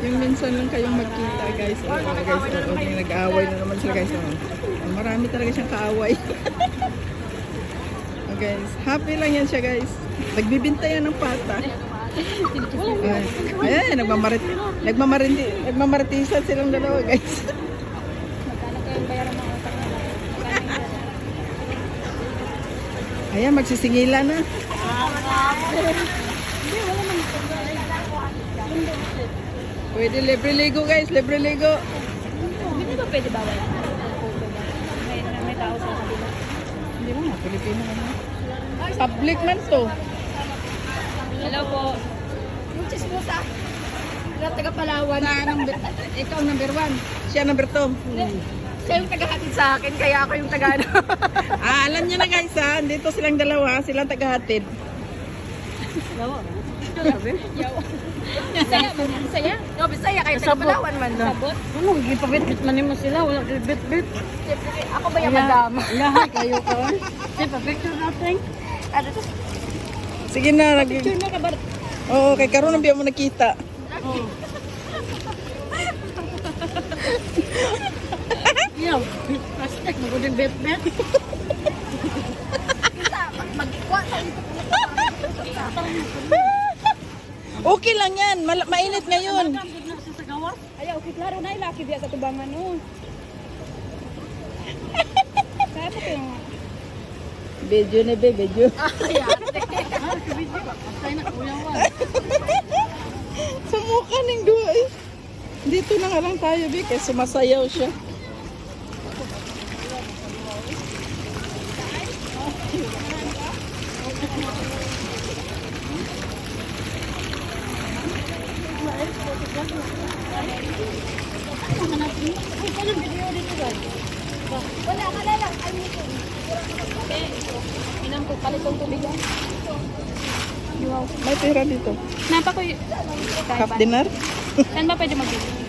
Yung minsan lang kayong magkita guys. Oh, guys, oh, yung nag-aaway na naman sila guys. Oh. Marami talaga siyang kaaway. Oh, guys, happy lang yan siya guys. Nagbibinta yan ng pata. Ayan, nagmamaritisan silang dalawa guys. Ayan, magsisingila na. Pwede libre ligo guys, libre ligo. Hindi ba pwede bawal? May tao sa kanila. Hindi mo nga, Pilipino naman. Public man to. Hello po. Yung chismosa. Taga Palawan. Ikaw number 1. Siya number 2. Siya yung tagahatid sa akin, kaya ako yung taga ano. Alam niyo na guys ha, dito silang dalawa, silang tagahatid. Yawa. Yawa. Bisaya mo, Bisaya? No, Bisaya kayo taga Palawan man. Sabot? Ano, gipabit-bit man mo sila, wala bit-bit. Ako ba yung madama? Lahat kayo ko. Sipa, picture natin. Ano to? Sige na, Picture na ka ba? Oo, kay karon na biya mo nakita. Yaw, plastic, maguding bit-bit. Magkikwa sa Okay lang yan, mainit ngayon. Ayaw, okay, klaro na ilaki biya sa tubangan no. Kaya po yung... Video na be, video. Ay, ate. Patay na kuyawan. Sa mukha ng dua eh. Dito na nga lang tayo, Bi, kasi sumasayaw siya. Wala, kalala. Ay, nito. Inam ko, palitong tubig yan. May pera dito. Napa ko y... Half dinner? Saan ba pwede mag-video?